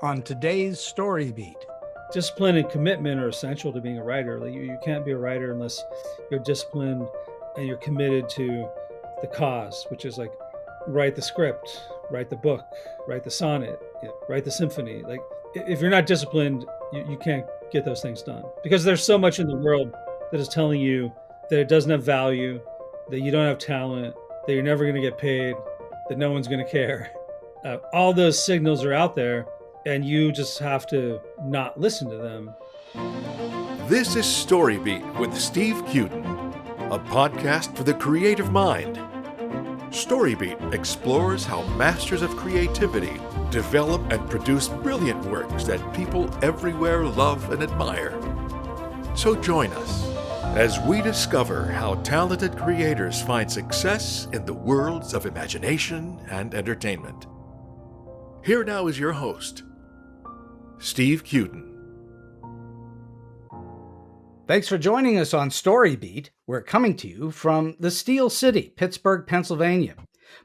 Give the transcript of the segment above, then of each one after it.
on today's StoryBeat. Discipline and commitment are essential to being a writer. Like you can't be a writer unless you're disciplined and you're committed to the cause, which is like write the script, write the book, write the sonnet, write the symphony. Like if you're not disciplined, you can't get those things done because there's so much in the world that is telling you that it doesn't have value, that you don't have talent, that you're never going to get paid, that no one's going to care. All those signals are out there, and you just have to not listen to them. This is StoryBeat with Steve Cuden, a podcast for the creative mind. StoryBeat explores how masters of creativity develop and produce brilliant works that people everywhere love and admire. So join us as we discover how talented creators find success in the worlds of imagination and entertainment. Here now is your host, Steve Cuden. Thanks for joining us on StoryBeat. We're coming to you from the Steel City, Pittsburgh, Pennsylvania.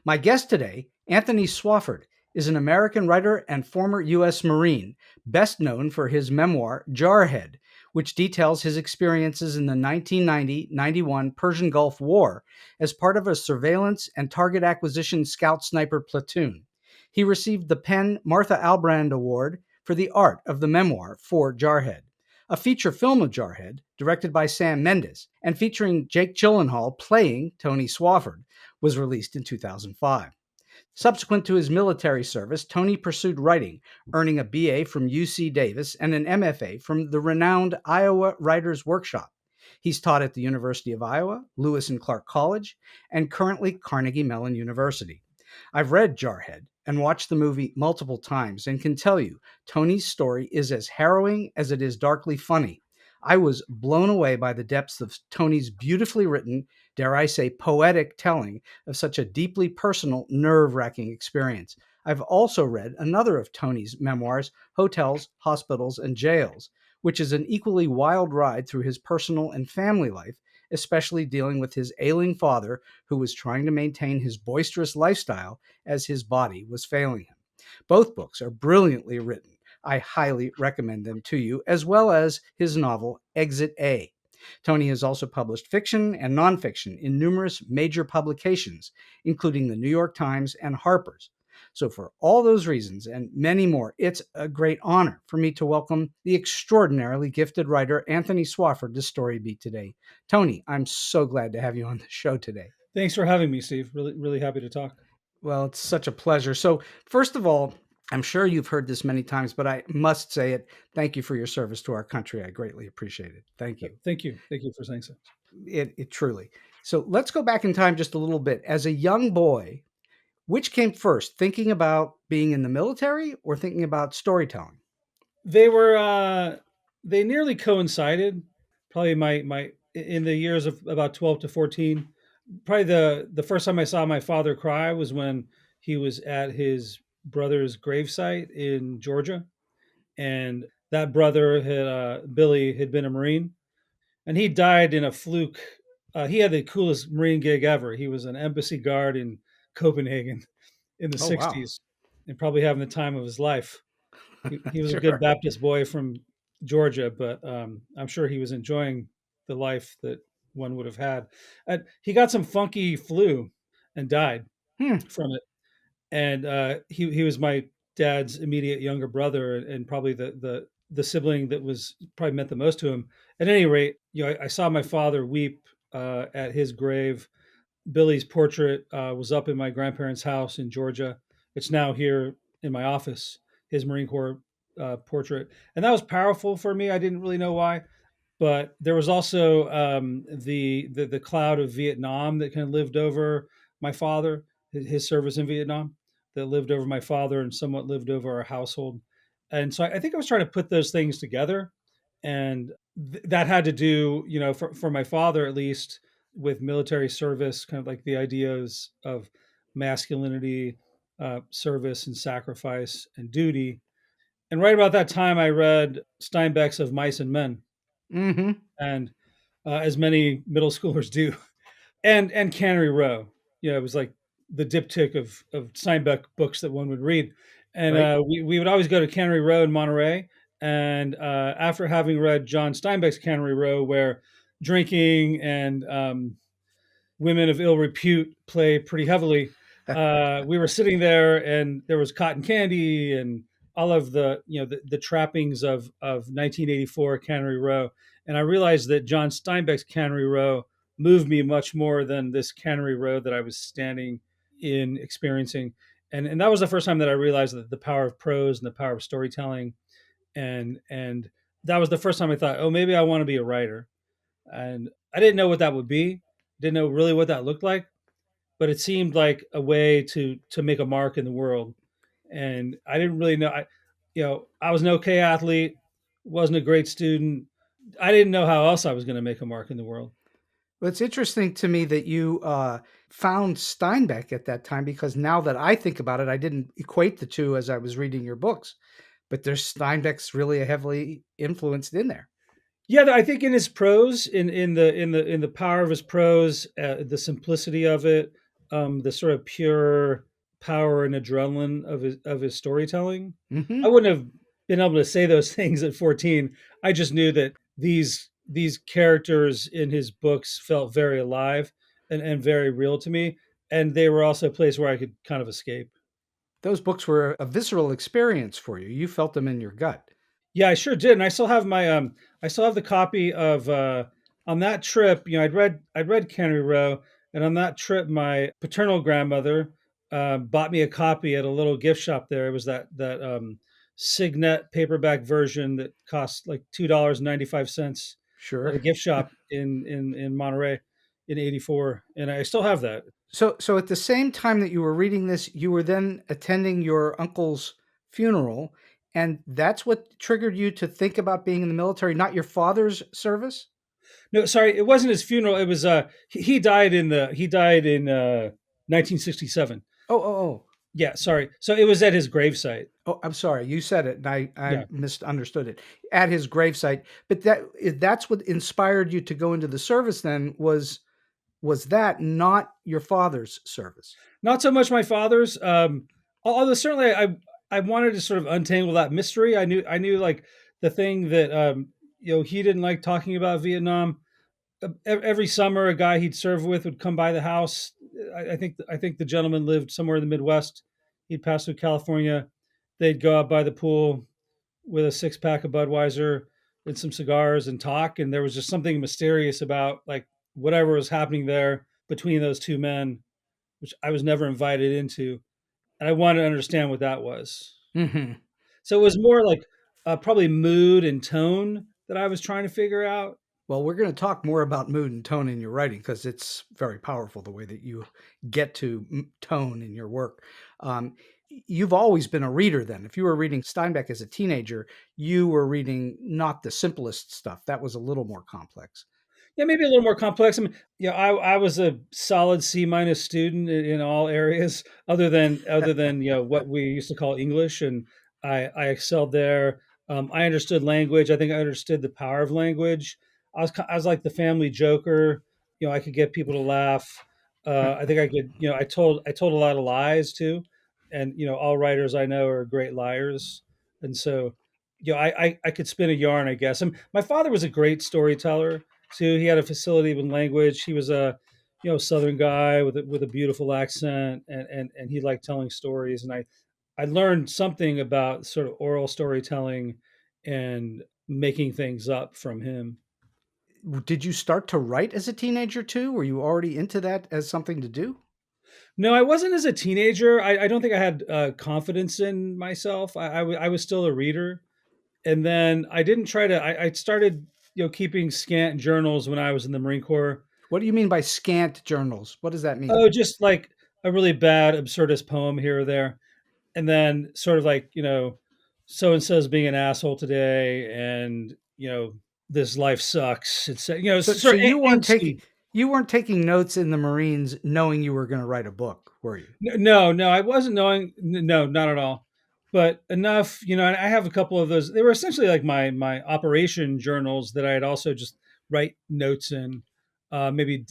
My guest today, Tony Swofford, is an American writer and former U.S. Marine, best known for his memoir, Jarhead, which details his experiences in the 1990-91 Persian Gulf War as part of a surveillance and target acquisition scout sniper platoon. He received the PEN Martha Albrand Award for the art of the memoir for Jarhead. A feature film of Jarhead, directed by Sam Mendes and featuring Jake Gyllenhaal playing Tony Swofford, was released in 2005. Subsequent to his military service, Tony pursued writing, earning a BA from UC Davis and an M.F.A. from the renowned Iowa Writers Workshop. He's taught at the University of Iowa, Lewis and Clark College, and currently Carnegie-Mellon University. I've read Jarhead and watched the movie multiple times and can tell you Tony's story is as harrowing as it is darkly funny. I was blown away by the depths of Tony's beautifully written, dare I say, poetic telling of such a deeply personal, nerve-wracking experience. I've also read another of Tony's memoirs, Hotels, Hospitals, and Jails, which is an equally wild ride through his personal and family life, especially dealing with his ailing father, who was trying to maintain his boisterous lifestyle as his body was failing him. Both books are brilliantly written. I highly recommend them to you, as well as his novel, Exit A. Tony has also published fiction and nonfiction in numerous major publications, including the New York Times and Harper's. So for all those reasons and many more, it's a great honor for me to welcome the extraordinarily gifted writer Tony Swofford to StoryBeat today. Tony, I'm so glad to have you on the show today. Thanks for having me, Steve. Really happy to talk. Well, it's such a pleasure. So first of all, I'm sure you've heard this many times, but I must say it. Thank you for your service to our country. I greatly appreciate it. Thank you. Thank you for saying so. It truly. So let's go back in time just a little bit. As a young boy, which came first, thinking about being in the military or thinking about storytelling? They were they nearly coincided. Probably my in the years of about 12 to 14. Probably the first time I saw my father cry was when he was at his brother's gravesite in Georgia, and that brother had Billy had been a Marine, and he died in a fluke. He had the coolest Marine gig ever. He was an embassy guard in Copenhagen in the Oh, wow. 60s and probably having the time of his life. He was a Sure. good Baptist boy from Georgia, but I'm sure he was enjoying the life that one would have had. He got some funky flu and died from it. And he was my dad's immediate younger brother and probably the sibling that was probably meant the most to him. At any rate, I saw my father weep at his grave. Billy's portrait was up in my grandparents' house in Georgia. It's now here in my office, his Marine Corps portrait. And that was powerful for me. I didn't really know why. But there was also the cloud of Vietnam that kind of lived over my father, his service in Vietnam, that lived over my father and somewhat lived over our household. And so I think I was trying to put those things together. And that had to do, for my father at least, with military service, kind of like the ideas of masculinity, service and sacrifice and duty. And right about that time, I read Steinbeck's Of Mice and Men, Mm-hmm. and as many middle schoolers do, and Cannery Row. It was like the diptych of Steinbeck books that one would read. And Right. we would always go to Cannery Row in Monterey. And after having read John Steinbeck's Cannery Row, where drinking and women of ill repute play pretty heavily, we were sitting there, and there was cotton candy and all of the the trappings of 1984 Cannery Row. And I realized that John Steinbeck's Cannery Row moved me much more than this Cannery Row that I was standing in experiencing. And that was the first time that I realized that the power of prose and the power of storytelling. And that was the first time I thought, oh, maybe I want to be a writer. And I didn't know what that would be, didn't know really what that looked like, but it seemed like a way to make a mark in the world. And I didn't really know. I was an okay athlete, wasn't a great student. I didn't know how else I was going to make a mark in the world. Well, it's interesting to me that you found Steinbeck at that time, because now that I think about it, I didn't equate the two as I was reading your books, but there's Steinbeck's really heavily influenced in there. Yeah, I think in his prose, in the power of his prose, the simplicity of it, the sort of pure power and adrenaline of his storytelling. I Hmm. wouldn't have been able to say those things at 14. I just knew that these characters in his books felt very alive and very real to me, and they were also a place where I could kind of escape. Those books were a visceral experience for you. You felt them in your gut. Yeah, I sure did, and I still have my I still have the copy of on that trip. I'd read Cannery Row, and on that trip, my paternal grandmother bought me a copy at a little gift shop there. It was that Signet paperback version that cost like $2.95 at Sure. a gift shop in Monterey in '84, and I still have that. So at the same time that you were reading this, you were then attending your uncle's funeral, and that's what triggered you to think about being in the military, not your father's service? No, sorry, it wasn't his funeral. It was he died in 1967. Oh, oh, oh. Yeah, sorry. So it was at his gravesite. Oh, I'm sorry. You said it, and I Yeah. misunderstood it. At his gravesite, but that's what inspired you to go into the service. Then was that not your father's service? Not so much my father's. Although certainly I wanted to sort of untangle that mystery. I knew like the thing that he didn't like talking about Vietnam. Every summer, a guy he'd serve with would come by the house. I think the gentleman lived somewhere in the Midwest. He'd pass through California. They'd go out by the pool with a six pack of Budweiser and some cigars and talk. And there was just something mysterious about like whatever was happening there between those two men, which I was never invited into, and I wanted to understand what that was. Hmm. So it was more like probably mood and tone that I was trying to figure out. Well, we're going to talk more about mood and tone in your writing, because it's very powerful the way that you get to tone in your work. Um, you've always been a reader then. If you were reading Steinbeck as a teenager, you were reading not the simplest stuff. That was a little more complex. Yeah, maybe a little more complex. I mean, I was a solid C- student in all areas, other than what we used to call English, and I excelled there. I understood language. I think I understood the power of language. I was like the family joker. I could get people to laugh. I think I could. I told a lot of lies too, and all writers I know are great liars, and so I could spin a yarn, I guess. And my father was a great storyteller too. He had a facility with language. He was a Southern guy with a beautiful accent, and he liked telling stories. And I learned something about sort of oral storytelling and making things up from him. Did you start to write as a teenager too? Were you already into that as something to do? No, I wasn't as a teenager. I don't think I had confidence in myself. I was still a reader, and then I didn't try to. I started keeping scant journals when I was in the Marine Corps. What do you mean by scant journals? What does that mean? Oh, just like a really bad absurdist poem here or there. And then sort of like, so and so's being an asshole today, and this life sucks. It's So sort of angsty. you weren't taking notes in the Marines knowing you were going to write a book, were you? No, no, I wasn't knowing. No, not at all. But enough, and I have a couple of those. They were essentially like my operation journals that I had also just write notes in, maybe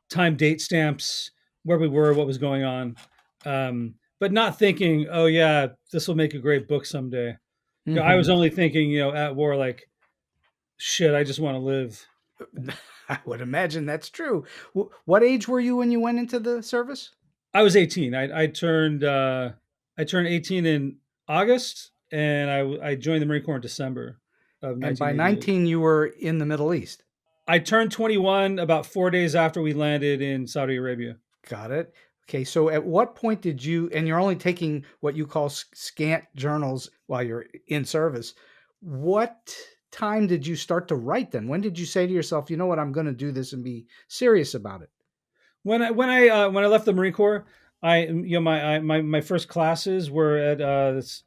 time date stamps, where we were, what was going on. but not thinking, oh yeah, this will make a great book someday. I was only thinking, at war, like, shit, I just want to live. I would imagine that's true. What age were you when you went into the service? I was 18. I turned 18 in August, and I joined the Marine Corps in December of And by 1988. 19, you were in the Middle East. I turned 21 about 4 days after we landed in Saudi Arabia. Got it. Okay, so at what point did you, and you're only taking what you call scant journals while you're in service, what time did you start to write then? When did you say to yourself, you know what, I'm going to do this and be serious about it? When I left the Marine Corps, my first classes were at this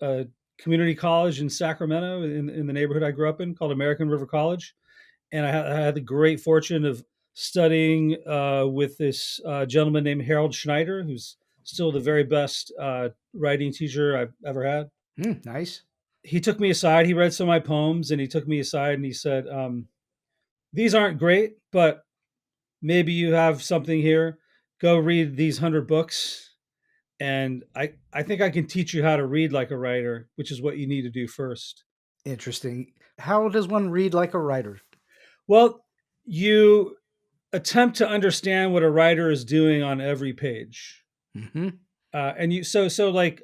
community college in Sacramento, in the neighborhood I grew up in, called American River College, and I had the great fortune of studying with this gentleman named Harold Schneider, who's still the very best writing teacher I've ever had. Nice. He took me aside. He read some of my poems, and he took me aside and he said, "These aren't great, but maybe you have something here. Go read these 100 books, and I think I can teach you how to read like a writer, which is what you need to do first." Interesting. How does one read like a writer? Well, you attempt to understand what a writer is doing on every page. Mm-hmm. And you so like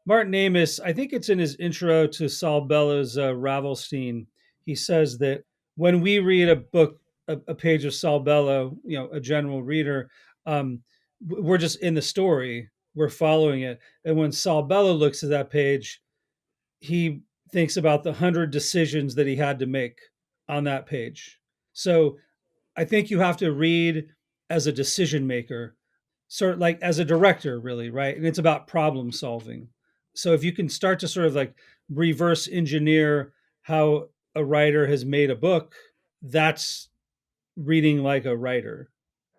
Martin Amis, I think it's in his intro to Saul Bellows' Ravelstein. He says that when we read a book, a page of Saul Bellow, a general reader, we're just in the story, we're following it. And when Saul Bellow looks at that page, he thinks about the 100 decisions that he had to make on that page. So I think you have to read as a decision maker, sort of like as a director, really, right? And it's about problem solving. So if you can start to sort of like reverse engineer how a writer has made a book, that's reading like a writer.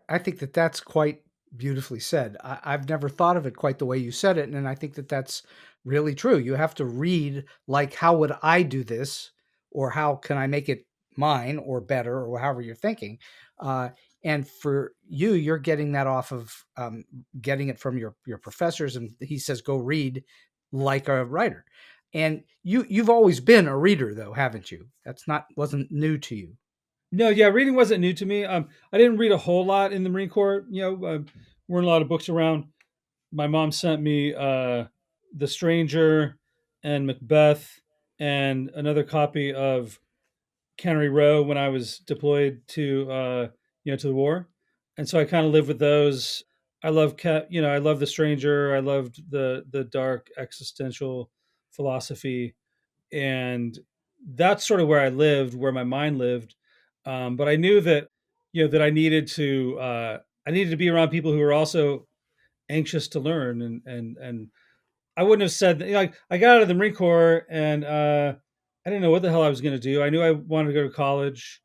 I think that that's quite beautifully said. I've never thought of it quite the way you said it, and I think that that's really true. You have to read like, how would I do this, or how can I make it mine or better, or however you're thinking. And for you, you're getting that off of getting it from your professors, and he says go read like a writer. And you've always been a reader, though, haven't you? Wasn't new to you. No, yeah, reading wasn't new to me. I didn't read a whole lot in the Marine Corps. Weren't a lot of books around. My mom sent me The Stranger and Macbeth and another copy of Cannery Row when I was deployed to the war, and so I kind of lived with those. I love The Stranger. I loved the dark existential philosophy, and that's sort of where I lived, where my mind lived. But I knew that that I needed to be around people who were also anxious to learn, and I wouldn't have said that. Like, I got out of the Marine Corps, and I didn't know what the hell I was going to do. I knew I wanted to go to college.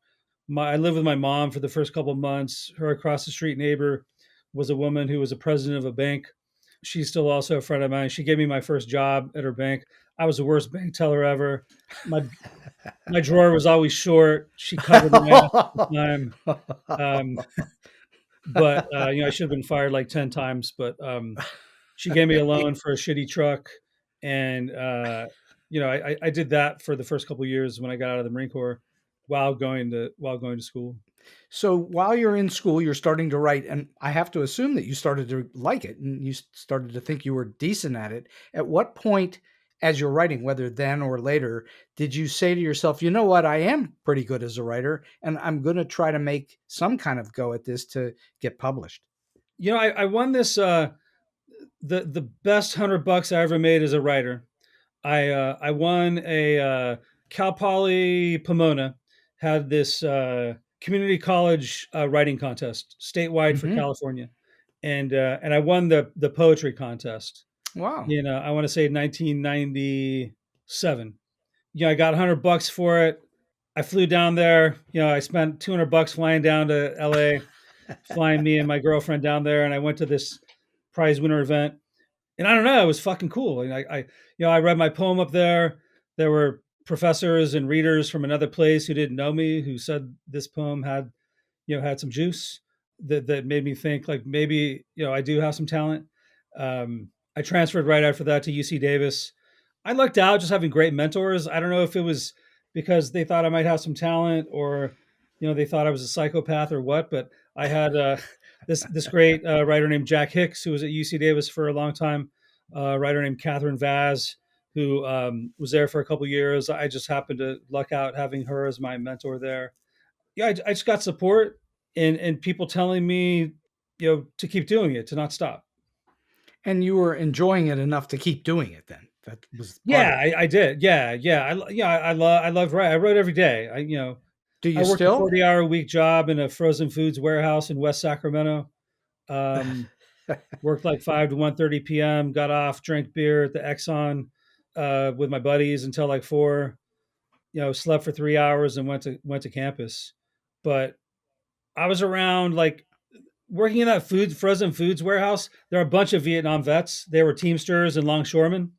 I lived with my mom for the first couple of months. Her across the street neighbor was a woman who was a president of a bank. She's still also a friend of mine. She gave me my first job at her bank. I was the worst bank teller ever. My drawer was always short. She covered my ass all the time. But I should have been fired like 10 times. But she gave me a loan for a shitty truck, and I did that for the first couple of years when I got out of the Marine Corps, while going to school. So while you're in school, you're starting to write, and I have to assume that you started to like it and you started to think you were decent at it. At what point, as you're writing, whether then or later, did you say to yourself, you know what, I am pretty good as a writer, and I'm going to try to make some kind of go at this to get published? I won this the best $100 I ever made as a writer. I won a Cal Poly Pomona had this community college writing contest statewide for Mm-hmm. California, and I won the poetry contest. Wow. I want to say 1997. I got $100 for it. I flew down there. I spent $200 flying down to LA, flying me and my girlfriend down there, and I went to this prize winner event. And I don't know, it was fucking cool. And I read my poem up there. There were professors and readers from another place who didn't know me who said this poem had some juice that made me think like maybe I do have some talent. I transferred right after that to UC Davis. I lucked out just having great mentors. I don't know if it was because they thought I might have some talent or, they thought I was a psychopath or what, but I had this great writer named Jack Hicks, who was at UC Davis for a long time, a writer named Catherine Vaz, who was there for a couple years. I just happened to luck out having her as my mentor there. Yeah, I just got support and people telling me, to keep doing it, to not stop. And you were enjoying it enough to keep doing it then. That was part of Yeah, it. I did. I loved writing. I wrote every day. Do I you worked a still? 40-hour-a-week job in a frozen foods warehouse in West Sacramento. Worked like 5 to 1:30 p.m., got off, drank beer at the Exxon with my buddies until like 4, slept for 3 hours and went to campus. But I was around like working in that frozen foods warehouse. There are a bunch of Vietnam vets. They were Teamsters and longshoremen.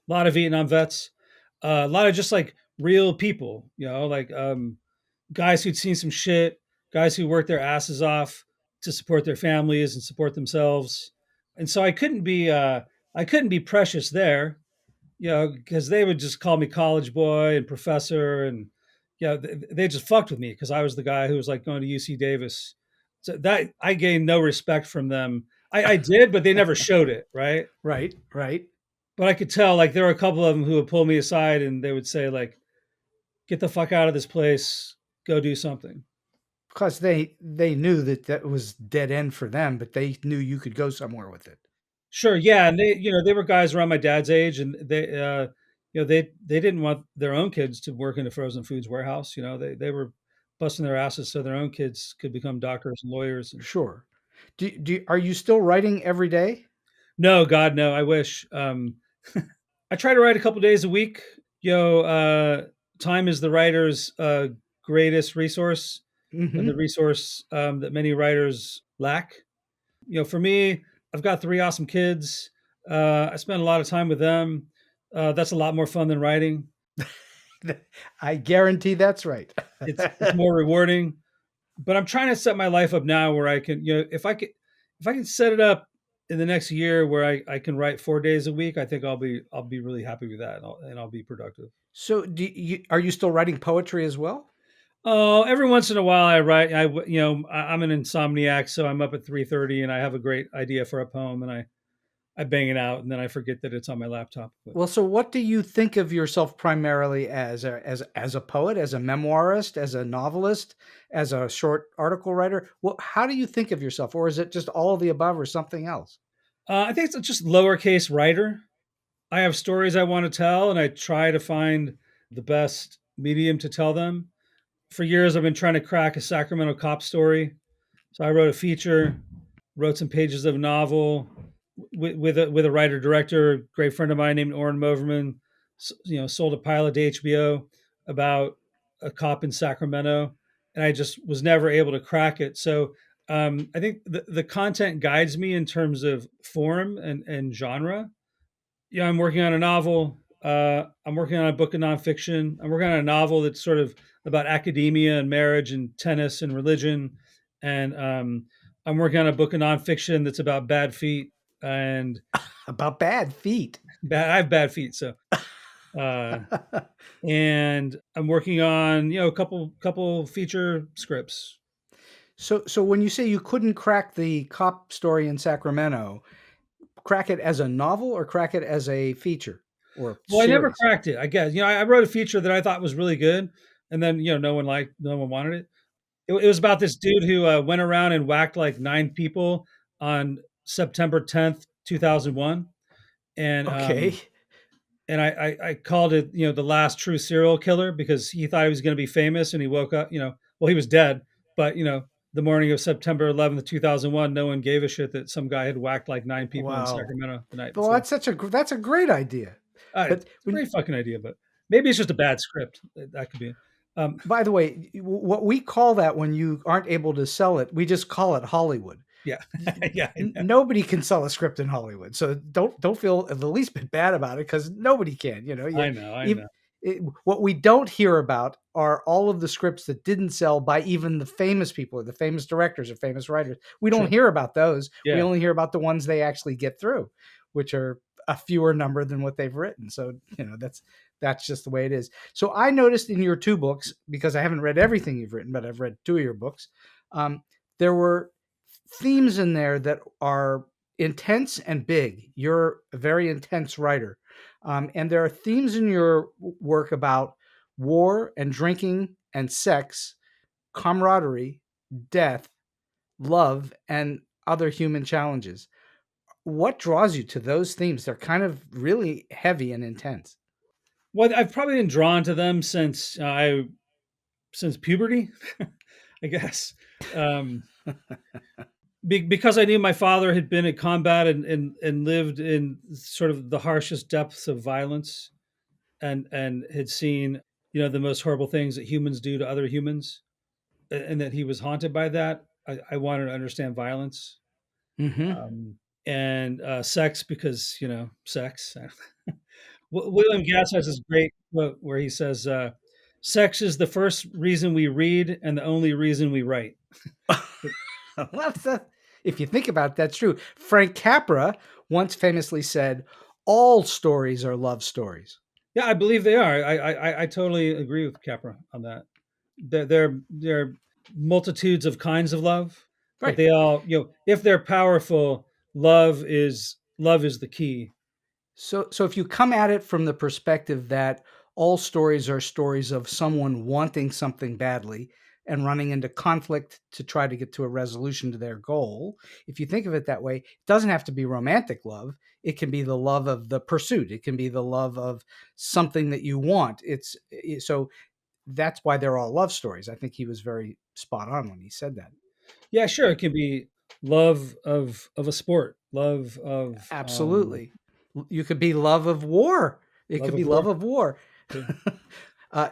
A lot of Vietnam vets, a lot of just like real people, like guys who'd seen some shit, guys who worked their asses off to support their families and support themselves. And so I couldn't be precious there, because they would just call me college boy and professor, and they just fucked with me because I was the guy who was like going to UC Davis. So that I gained no respect from them. I did, but they never showed it, right? Right, right. But I could tell, like, there were a couple of them who would pull me aside and they would say, like, get the fuck out of this place, go do something. Because they knew that was dead end for them, but they knew you could go somewhere with it. Sure, yeah, and they were guys around my dad's age, and they didn't want their own kids to work in a frozen foods warehouse. They were busting their asses so their own kids could become doctors and lawyers. And Sure. Are you still writing every day? no, God, no, I wish. I try to write a couple days a week. Time is the writer's greatest resource, and the Mm-hmm. resource that many writers lack. For me, I've got 3 awesome kids. I spend a lot of time with them. That's a lot more fun than writing. I guarantee that's right. It's more rewarding. But I'm trying to set my life up now where I can, if I can set it up in the next year where I can write 4 days a week, I think I'll be really happy with that, and I'll be productive. So, are you still writing poetry as well? Oh, every once in a while I write. I'm an insomniac, so I'm up at 3:30 and I have a great idea for a poem and I bang it out and then I forget that it's on my laptop. But Well, so what do you think of yourself primarily as a poet, as a memoirist, as a novelist, as a short article writer? Well, how do you think of yourself, or is it just all of the above, or something else? I think it's just lowercase writer. I have stories I want to tell and I try to find the best medium to tell them. For years, I've been trying to crack a Sacramento cop story. So I wrote a feature, wrote some pages of a novel with a writer director, great friend of mine named Orrin Moverman. Sold a pilot to HBO about a cop in Sacramento, and I just was never able to crack it. So I think the content guides me in terms of form and genre. Yeah, I'm working on a novel. I'm working on a book of nonfiction. I'm working on a novel that's sort of about academia and marriage and tennis and religion. And I'm working on a book of nonfiction that's about bad feet and About bad feet. I have bad feet, so uh, and I'm working on a couple feature scripts. So when you say you couldn't crack the cop story in Sacramento, crack it as a novel or crack it as a feature or Well, I never series? cracked it. I guess I wrote a feature that I thought was really good, and then no one wanted it. It was about this dude who went around and whacked like 9 people on September 10th, 2001, and Okay. I called it the last true serial killer because he thought he was going to be famous, and he woke up well, he was dead, but the morning of September 11th, 2001, no one gave a shit that some guy had whacked like 9 people in Wow. Sacramento the night Well, before. that's a great idea. It's But a great fucking idea, but maybe it's just a bad script. That could be it. by the way, what we call that when you aren't able to sell it, we just call it Hollywood. Yeah, yeah. Nobody can sell a script in Hollywood, so don't feel the least bit bad about it because nobody can. I know. What we don't hear about are all of the scripts that didn't sell by even the famous people or the famous directors or famous writers. We don't True. hear about those. We Yeah. only hear about the ones they actually get through. which are a fewer number than what they've written. So, that's just the way it is. So I noticed in your two books, because I haven't read everything you've written, but I've read two of your books, there were themes in there that are intense and big. You're a very intense writer. And there are themes in your work about war and drinking and sex, camaraderie, death, love, and other human challenges. What draws you to those themes? They're kind of really heavy and intense. Well, I've probably been drawn to them since puberty, I guess. Um, because I knew my father had been in combat and lived in sort of the harshest depths of violence, and had seen the most horrible things that humans do to other humans, and that he was haunted by that. I wanted to understand violence, Mm-hmm. and sex, because sex. William Gass has this great quote where he says, "Sex is the first reason we read and the only reason we write." Well, if you think about it, that's true. Frank Capra once famously said, "All stories are love stories." Yeah, I believe they are. I totally agree with Capra on that. There are multitudes of kinds of love, but Right. they all, if they're powerful, love is the key. So if you come at it from the perspective that all stories are stories of someone wanting something badly and running into conflict to try to get to a resolution to their goal, if you think of it that way, it doesn't have to be romantic love. It can be the love of the pursuit. It can be the love of something that you want. So that's why they're all love stories. I think he was very spot on when he said that. Yeah, sure. It can be love of a sport, love of Absolutely. You could be love of war. It love could of be war. love of war. Yeah.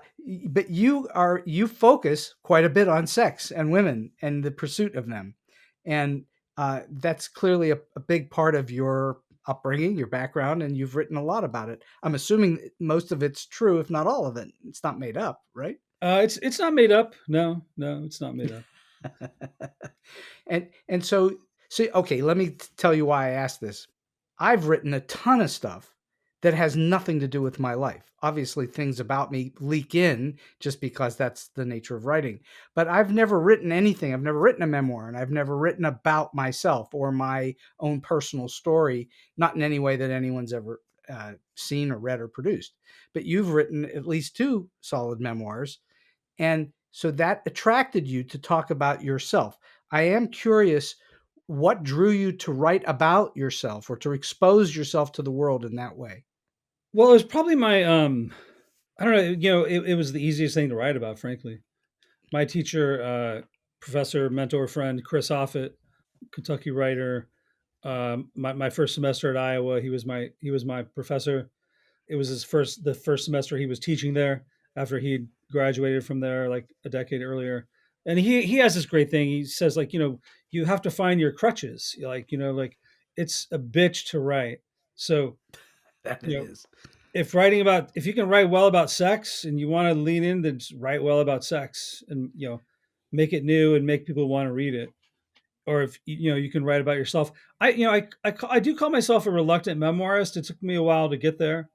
But you focus quite a bit on sex and women and the pursuit of them, and that's clearly a big part of your upbringing, your background, and you've written a lot about it. I'm assuming most of it's true, if not all of it. It's not made up, right? It's not made up. No, no, it's not made up. And so okay, let me tell you why I asked this. I've written a ton of stuff that has nothing to do with my life. Obviously, things about me leak in just because that's the nature of writing. But I've never written anything. I've never written a memoir, and I've never written about myself or my own personal story, not in any way that anyone's ever seen or read or produced. But you've written at least two solid memoirs, and so that attracted you to talk about yourself. I am curious what drew you to write about yourself or to expose yourself to the world in that way. Well, it was probably my I don't know, it was the easiest thing to write about, frankly. My teacher, professor, mentor, friend, Chris Offutt, Kentucky writer. My first semester at Iowa, he was my professor. It was the first semester he was teaching there after he graduated from there like a decade earlier. And he has this great thing. He says, like, you have to find your crutches. Like it's a bitch to write. So, That you it know, is. if you can write well about sex and you want to lean in, then just write well about sex, and make it new and make people want to read it. Or if you can write about yourself. I do call myself a reluctant memoirist. It took me a while to get there.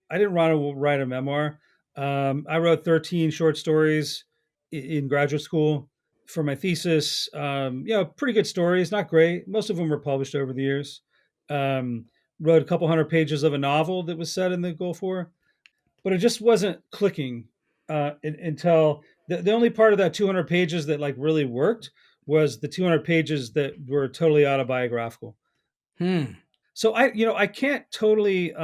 I didn't want to write a memoir. I wrote 13 short stories in graduate school for my thesis. Pretty good stories, not great. Most of them were published over the years. Um, Wrote a couple hundred pages of a novel that was set in the Gulf War, but it just wasn't clicking until the only part of that 200 pages that like really worked was the 200 pages that were totally autobiographical. Hmm. So I can't totally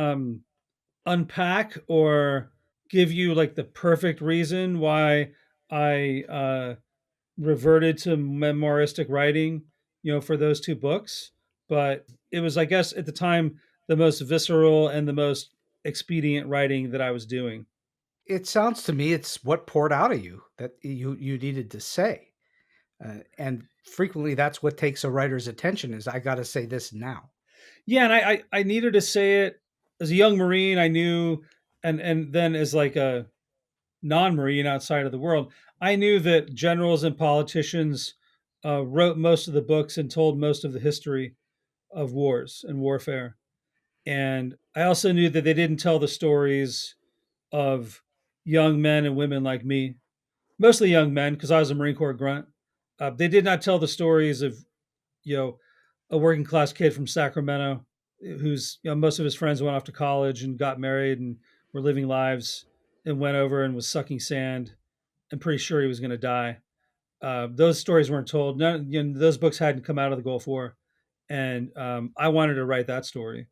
unpack or give you like the perfect reason why I reverted to memoiristic writing, for those two books. But it was, I guess, at the time, the most visceral and the most expedient writing that I was doing. It sounds to me it's what poured out of you that you needed to say, and frequently that's what takes a writer's attention is I got to say this now. Yeah, and I needed to say it as a young Marine. I knew, and then as like a non-Marine outside of the world, I knew that generals and politicians wrote most of the books and told most of the history of wars and warfare. And I also knew that they didn't tell the stories of young men and women like me, mostly young men, because I was a Marine Corps grunt. They did not tell the stories of, you know, a working class kid from Sacramento who's, most of his friends went off to college and got married and were living lives, and went over and was sucking sand and pretty sure he was going to die. Those stories weren't told. None, those books hadn't come out of the Gulf War, and I wanted to write that story.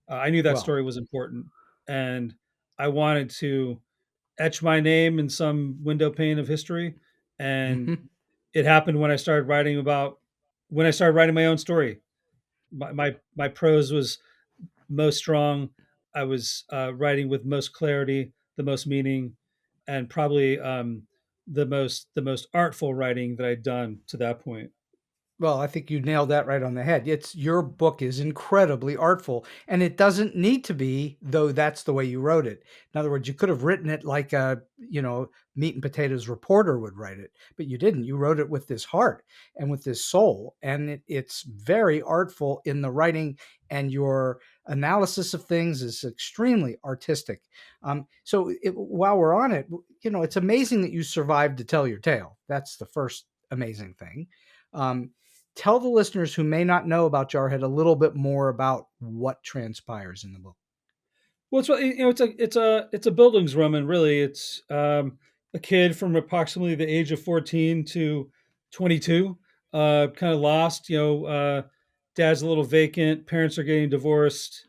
I knew that Well, story was important, and I wanted to etch my name in some window pane of history. And mhm. it happened when I started writing my own story. My prose was most strong. I was writing with most clarity, the most meaning, and probably the most artful writing that I'd done to that point. Well, I think you nailed that right on the head. It's your book is incredibly artful, and it doesn't need to be, though that's the way you wrote it. In other words, you could have written it like a, meat and potatoes reporter would write it, but you didn't. You wrote it with this heart and with this soul, and it's very artful in the writing, and your analysis of things is extremely artistic. While we're on it, it's amazing that you survived to tell your tale. That's the first amazing thing. Um, Tell the listeners who may not know about Jarhead a little bit more about what transpires in the book. Well, it's a Bildungsroman, really. It's a kid from approximately the age of 14 to 22, kind of lost. Dad's a little vacant. Parents are getting divorced.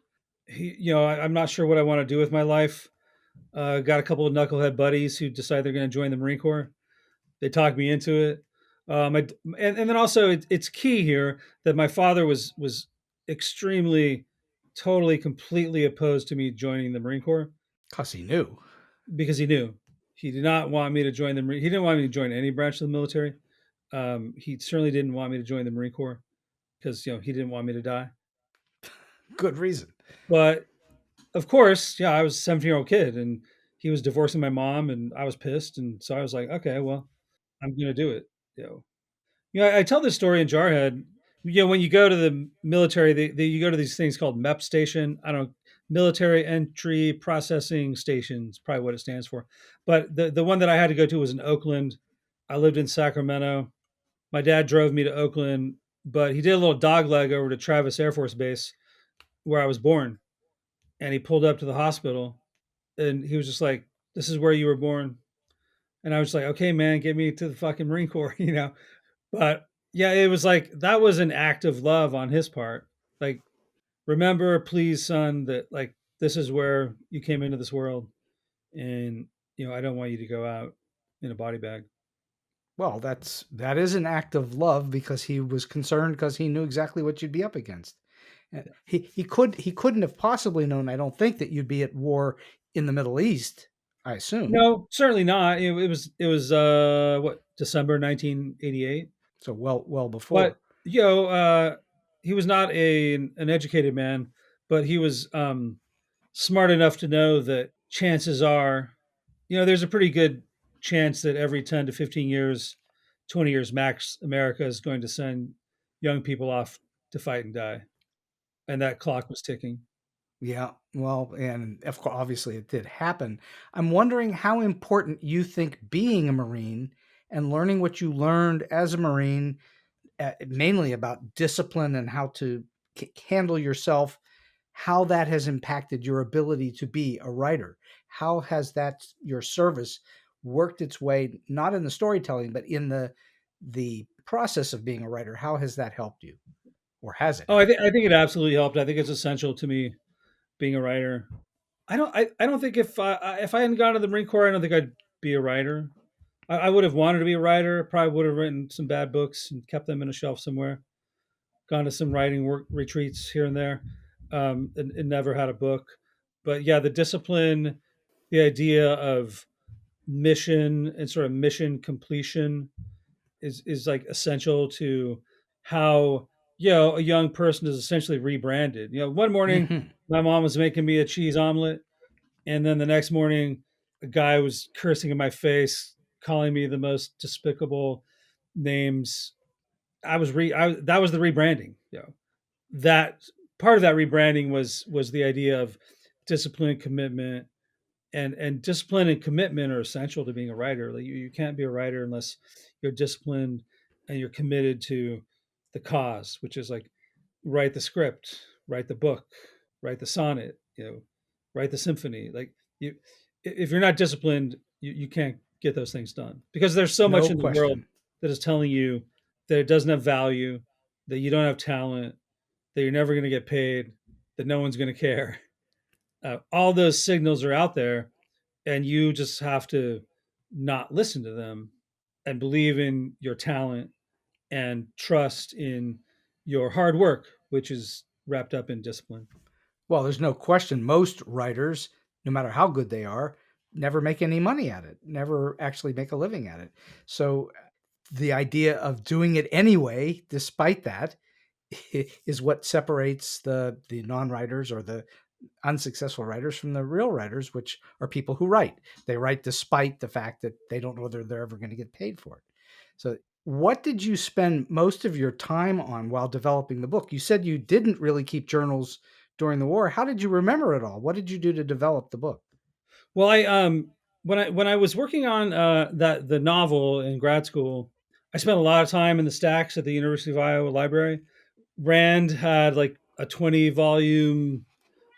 I'm not sure what I want to do with my life. Got a couple of knucklehead buddies who decide they're going to join the Marine Corps. They talked me into it. And then also it's key here that my father was extremely, totally, completely opposed to me joining the Marine Corps Because he knew. because he knew he did not want me to join the Marine. He didn't want me to join any branch of the military. He certainly didn't want me to join the Marine Corps because he didn't want me to die. Good reason. But of course, yeah, I was a 17-year-old kid, and he was divorcing my mom, and I was pissed, and so I was like, okay, well, I'm gonna do it. You know, I tell this story in Jarhead. When you go to the military, you go to these things called MEP station. I don't know, military entry processing stations, probably what it stands for. But the one that I had to go to was in Oakland. I lived in Sacramento. My dad drove me to Oakland, but he did a little dog leg over to Travis Air Force Base where I was born. And he pulled up to the hospital, and he was just like, "This is where you were born." And I was like, "Okay, man, get me to the fucking Marine Corps," But yeah, it was like that was an act of love on his part. Like, remember, please, son, that like this is where you came into this world, and I don't want you to go out in a body bag. Well, that is an act of love because he was concerned because he knew exactly what you'd be up against. He couldn't have possibly known, I don't think, that you'd be at war in the Middle East, I assume. No, certainly not. It was what, December 1988. So well before. But he was not an educated man, but he was smart enough to know that chances are, there's a pretty good chance that every 10 to 15 years, 20 years max, America is going to send young people off to fight and die. And that clock was ticking. Yeah, well, and of course, obviously it did happen. I'm wondering how important you think being a Marine and learning what you learned as a Marine, mainly about discipline and how to handle yourself, how that has impacted your ability to be a writer. How has your service worked its way, not in the storytelling, but in the process of being a writer? How has that helped you, or has it Oh, helped I think it absolutely helped. I think it's essential to me being a writer. I don't think if I hadn't gone to the Marine Corps, I don't think I'd be a writer. I would have wanted to be a writer. Probably would have written some bad books and kept them in a shelf somewhere. Gone to some writing work retreats here and there, and never had a book. But yeah, the discipline, the idea of mission and sort of mission completion is like essential to how a young person is essentially rebranded. One you? morning my mom was making me a cheese omelet, and then the next morning a guy was cursing in my face, calling me the most despicable names. That was the rebranding. That part of that rebranding was the idea of discipline and commitment, and discipline and commitment are essential to being a writer. Like you can't be a writer unless you're disciplined and you're committed to the cause, which is like write the script, write the book, write the sonnet, write the symphony. Like you, if you're not disciplined, you can't get those things done, because there's so much No in the world question. that is telling you that it doesn't have value, that you don't have talent, that you're never going to get paid, that no one's going to care. All those signals are out there, and you just have to not listen to them and believe in your talent and trust in your hard work, which is wrapped up in discipline. Well, there's no question most writers, no matter how good they are, never make any money at it, never actually make a living at it. So the idea of doing it anyway, despite that, is what separates the non-writers or the unsuccessful writers from the real writers, which are people who write. They write despite the fact that they don't know whether they're ever going to get paid for it. So what did you spend most of your time on while developing the book? You said you didn't really keep journals during the war. How did you remember it all? What did you do to develop the book? Well, I when I was working on the novel in grad school, I spent a lot of time in the stacks at the University of Iowa library. Rand had like a 20 volume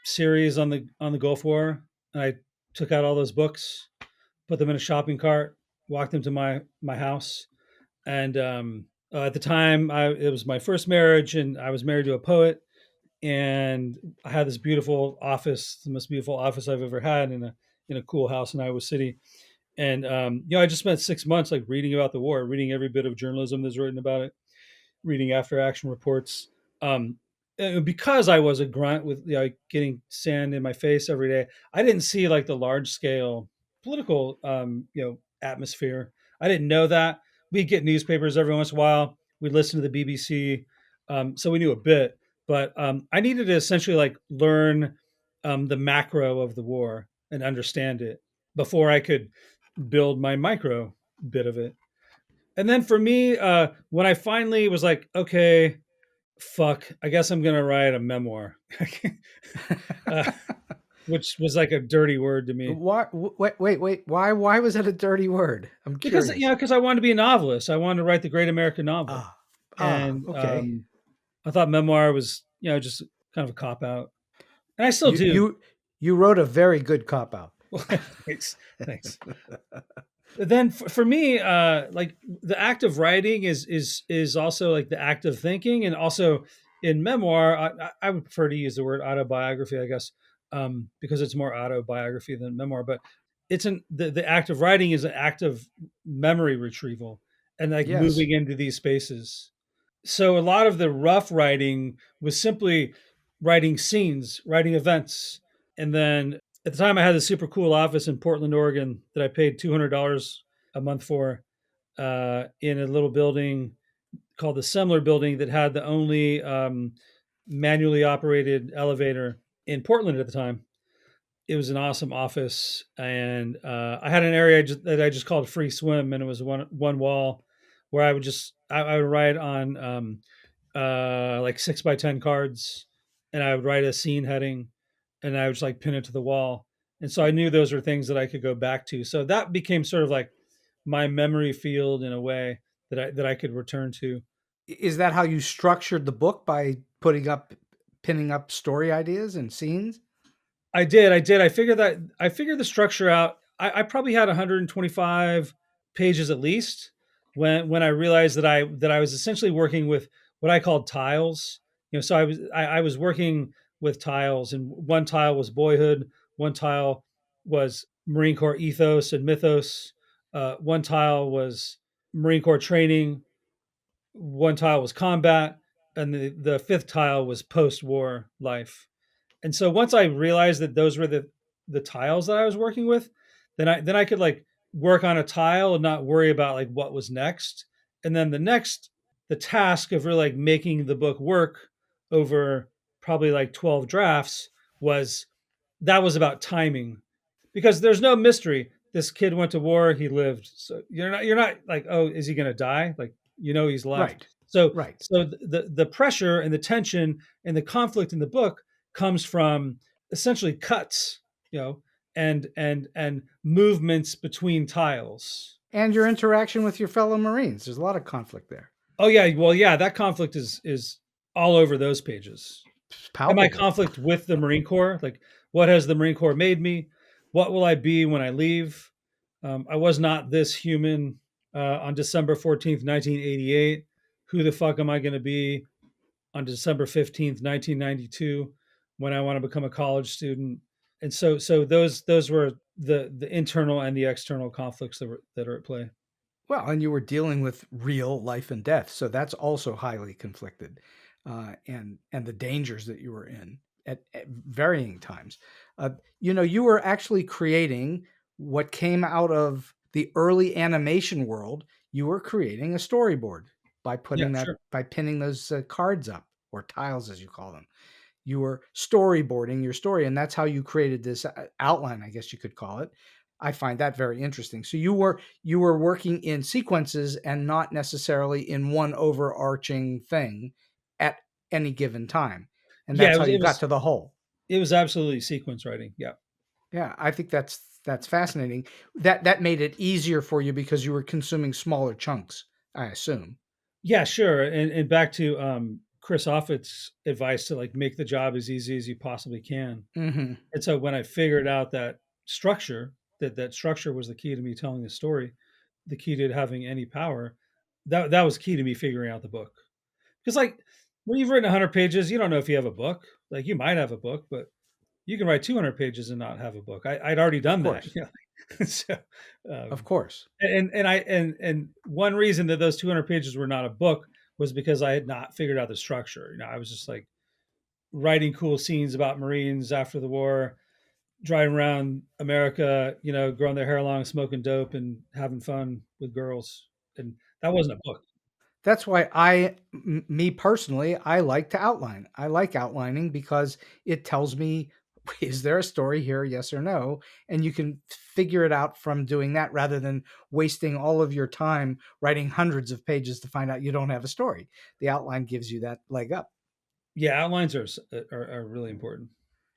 series on the Gulf War, and I took out all those books, put them in a shopping cart, walked them to my house, and at the time, it was my first marriage, and I was married to a poet, and I had this beautiful office, the most beautiful office I've ever had in a cool house in Iowa City. And I just spent 6 months like reading about the war, reading every bit of journalism that's written about it, reading after action reports. Because I was a grunt with getting sand in my face every day, I didn't see like the large scale political atmosphere. I didn't know that. We'd get newspapers every once in a while. We'd listen to the BBC, so we knew a bit. But I needed to essentially like learn the macro of the war and understand it before I could build my micro bit of it. And then for me, when I finally was like, okay, fuck, I guess I'm gonna write a memoir, uh, which was like a dirty word to me. Why? Wait. Why was that a dirty word? I'm Because curious. because I wanted to be a novelist. I wanted to write the great American novel, Ah, and okay. I thought memoir was just kind of a cop out, and I still You do. you you wrote a very good cop out. Thanks, thanks. Then for me, like the act of writing is also like the act of thinking, and also in memoir, I would prefer to use the word autobiography, I guess, because it's more autobiography than memoir. But the act of writing is an act of memory retrieval and like Yes. moving into these spaces. So a lot of the rough writing was simply writing scenes, writing events, and then at the time I had this super cool office in Portland, Oregon that I paid $200 a month for, in a little building called the Semler Building that had the only manually operated elevator in Portland at the time. It was an awesome office, and I had an area that I just called free swim, and it was one wall where I would write on like 6x10 cards, and I would write a scene heading, and I would just like pin it to the wall. And so I knew those were things that I could go back to. So that became sort of like my memory field in a way that I could return to. Is that how you structured the book, by pinning up story ideas and scenes? I did. I figured the structure out. I probably had 125 pages at least when I realized that I was essentially working with what I called tiles. So I was working with tiles, and one tile was boyhood, one tile was Marine Corps ethos and mythos, one tile was Marine Corps training, one tile was combat, and the fifth tile was post-war life. And so once I realized that those were the tiles that I was working with, then I could like work on a tile and not worry about like what was next. And then the task of really like making the book work over probably like 12 drafts was that was about timing, because there's no mystery. This kid went to war, he lived. So you're not like, oh, is he going to die? Like, he's left. Right. So Right. the pressure and the tension and the conflict in the book comes from essentially cuts, and movements between tiles. And your interaction with your fellow Marines. There's a lot of conflict there. Oh yeah, well yeah, that conflict is all over those pages. It's And my palpable. conflict with the Marine Corps, like what has the Marine Corps made me? What will I be when I leave? I was not this human on December 14th, 1988. Who the fuck am I going to be on December 15th, 1992, when I want to become a college student? And so those were the internal and the external conflicts that are at play. Well, and you were dealing with real life and death, so that's also highly conflicted, and the dangers that you were in at varying times. You were actually creating what came out of the early animation world. You were creating a storyboard Yeah, sure. by pinning those cards up, or tiles as you call them. You were storyboarding your story, and that's how you created this outline, I guess you could call it. I find that very interesting. So you were working in sequences and not necessarily in one overarching thing at any given time, and Yeah, that's it how was you it got was to the whole. it was absolutely sequence writing. Yeah. Yeah, I think that's fascinating. That made it easier for you because you were consuming smaller chunks, I assume. Yeah, sure. And back to Chris Offutt's advice to like make the job as easy as you possibly can. Hmm. And so when I figured out that structure, that structure was the key to me telling the story, the key to having any power, that was key to me figuring out the book. Because like when you've written 100 pages, you don't know if you have a book. Like you might have a book, but you can write 200 pages and not have a book. I'd already Of done that. course, So, of um, course. and one reason that those 200 pages were not a book was because I had not figured out the structure. I was just like writing cool scenes about Marines after the war, driving around America, growing their hair long, smoking dope, and having fun with girls. And that wasn't a book. That's why me personally, I like to outline. I like outlining because it tells me, is there a story here? Yes or no? And you can figure it out from doing that rather than wasting all of your time writing hundreds of pages to find out you don't have a story. The outline gives you that leg up. Yeah, outlines are really important.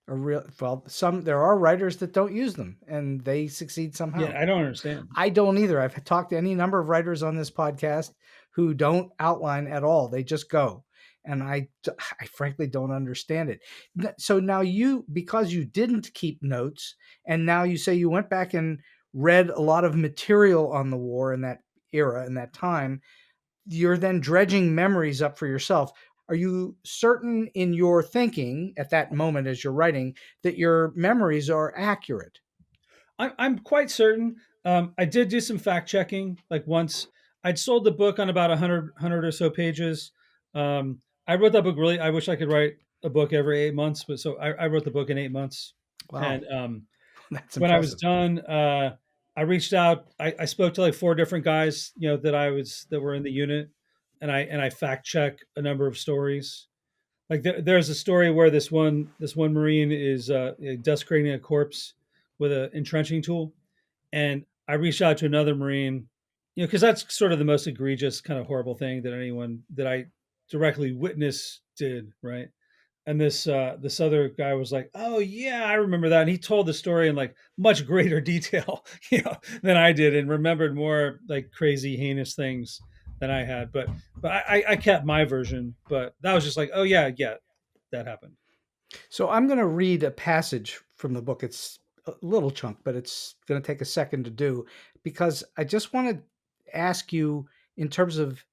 There are writers that don't use them and they succeed somehow. Yeah, I don't understand. I don't either. I've talked to any number of writers on this podcast who don't outline at all. They just go. And I frankly don't understand it. So now because you didn't keep notes, and now you say you went back and read a lot of material on the war in that era, in that time, you're then dredging memories up for yourself. Are you certain in your thinking at that moment as you're writing that your memories are accurate? I'm quite certain. I did do some fact checking. Like once I'd sold the book on about 100 or so pages. I wrote that book really. I wish I could write a book every 8 months, but so I wrote the book in 8 months. Wow, And that's when I was impressive. done, I reached out. I spoke to like 4 different guys, that were in the unit, and I fact check a number of stories. Like there's a story where this one Marine is desecrating a corpse with an entrenching tool, and I reached out to another Marine, because that's sort of the most egregious kind of horrible thing that anyone that I directly witnessed did, right? And this other guy was like, "Oh yeah, I remember that." And he told the story in like much greater detail, than I did, and remembered more like crazy, heinous things than I had. But I kept my version. But that was just like, "Oh yeah, yeah, that happened." So I'm going to read a passage from the book. It's a little chunk, but it's going to take a second to do because I just want to ask you, in terms of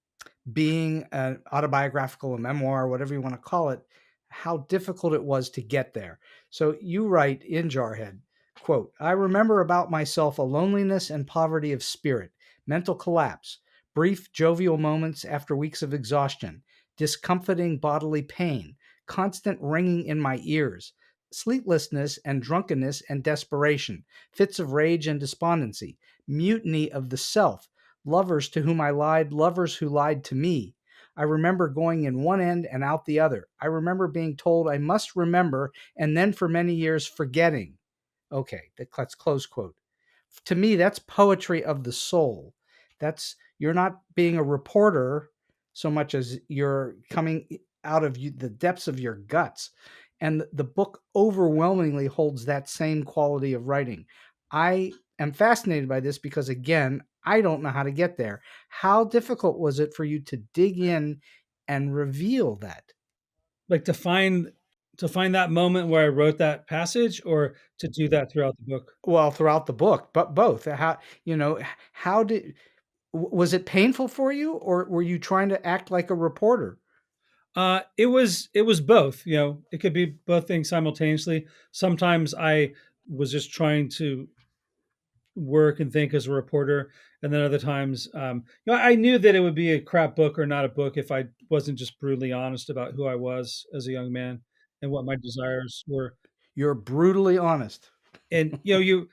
being an autobiographical, a memoir, whatever you want to call it, how difficult it was to get there. So you write in Jarhead, quote, I remember about myself a loneliness and poverty of spirit, mental collapse, brief jovial moments after weeks of exhaustion, discomforting bodily pain, constant ringing in my ears, sleeplessness and drunkenness and desperation, fits of rage and despondency, mutiny of the self, lovers to whom I lied, lovers who lied to me. I remember going in one end and out the other. I remember being told I must remember and then for many years forgetting. Okay, that's close quote. To me, that's poetry of the soul. You're not being a reporter so much as you're coming out of the depths of your guts. And the book overwhelmingly holds that same quality of writing. I am fascinated by this because, again, I don't know how to get there. How difficult was it for you to dig in and reveal that? Like to find that moment where I wrote that passage, or to do that throughout the book? Well, throughout the book, but both. How did was it painful for you, or were you trying to act like a reporter? It was both. You know, it could be both things simultaneously. Sometimes I was just trying to work and think as a reporter, and then other times, I knew that it would be a crap book or not a book if I wasn't just brutally honest about who I was as a young man and what my desires were. You're brutally honest. And you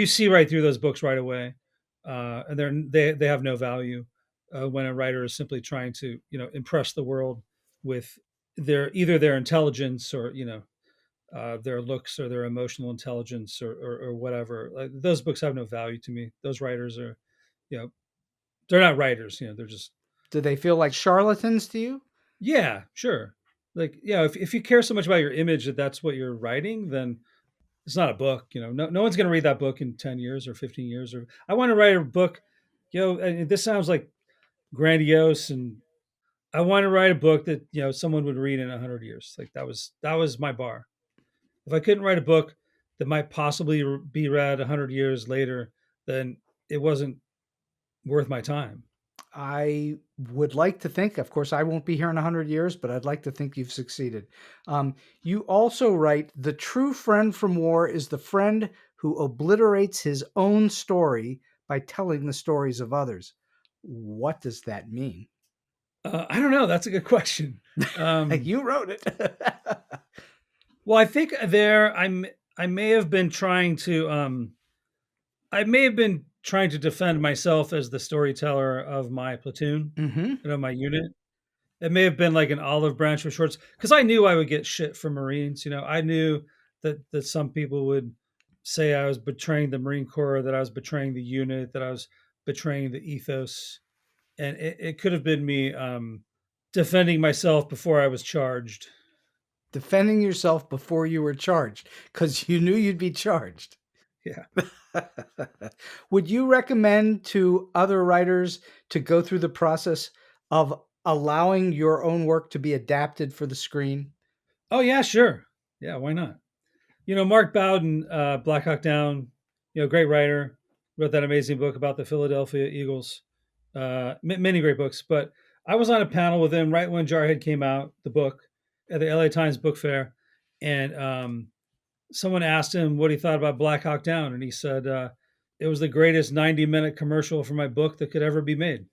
see right through those books right away, and they have no value when a writer is simply trying to impress the world with their intelligence, or their looks, or their emotional intelligence, or whatever. Like, those books have no value to me. Those writers are, you know, they're not writers. They're just, Do they feel like charlatans to you? yeah, sure. Like, if you care so much about your image that that's what you're writing, then it's not a book. No one's going to read that book in 10 years or 15 years. Or I want to write a book, and this sounds like grandiose, and I want to write a book that, someone would read in 100 years. Like, that was my bar. If I couldn't write a book that might possibly be read 100 years later, then it wasn't worth my time. I would like to think, of course, I won't be here in 100 years, but I'd like to think you've succeeded. You also write, the true friend from war is the friend who obliterates his own story by telling the stories of others. What does that mean? I don't know. That's a good question. You wrote it. Well, I think I may have been trying to defend myself as the storyteller of my platoon Mm-hmm. and of my unit. It may have been like an olive branch for shorts, because I knew I would get shit from Marines. I knew that some people would say I was betraying the Marine Corps, that I was betraying the unit, that I was betraying the ethos, and it could have been me defending myself before I was charged. Defending yourself before you were charged because you knew you'd be charged. Yeah. Would you recommend to other writers to go through the process of allowing your own work to be adapted for the screen? Oh yeah, sure. Yeah, why not? Mark Bowden, Black Hawk Down, great writer, wrote that amazing book about the Philadelphia Eagles. Many great books. But I was on a panel with him right when Jarhead came out, the book, at the LA Times Book Fair, and someone asked him what he thought about Black Hawk Down, and he said it was the greatest 90-minute commercial for my book that could ever be made.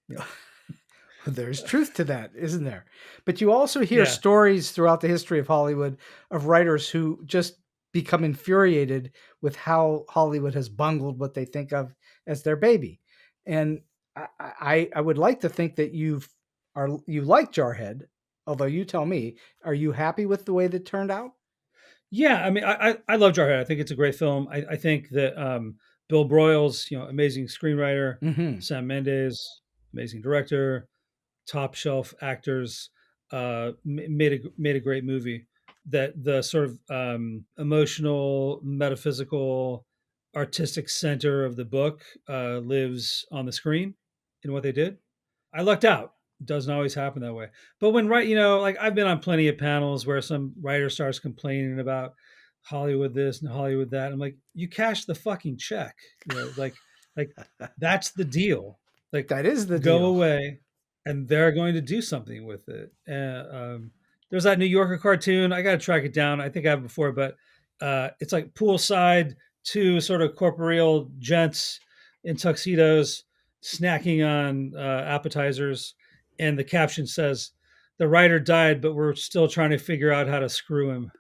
There's truth to that, isn't there? But you also hear Yeah. stories throughout the history of Hollywood of writers who just become infuriated with how Hollywood has bungled what they think of as their baby. And I would like to think that you like Jarhead, although you tell me, are you happy with the way that turned out? Yeah, I mean, I love Jarhead. I think it's a great film. I think that Bill Broyles, amazing screenwriter, Mm-hmm. Sam Mendes, amazing director, top shelf actors, made a great movie. That the sort of emotional, metaphysical, artistic center of the book lives on the screen in what they did. I lucked out. It doesn't always happen that way. But when like I've been on plenty of panels where some writer starts complaining about Hollywood this and Hollywood that. I'm like, you cash the fucking check. Like that's the deal. Like, That is the go deal. away, and they're going to do something with it. There's that New Yorker cartoon. I got to track it down. I think I have before, but it's like poolside, two sort of corporeal gents in tuxedos snacking on appetizers, and the caption says, "The writer died, but we're still trying to figure out how to screw him."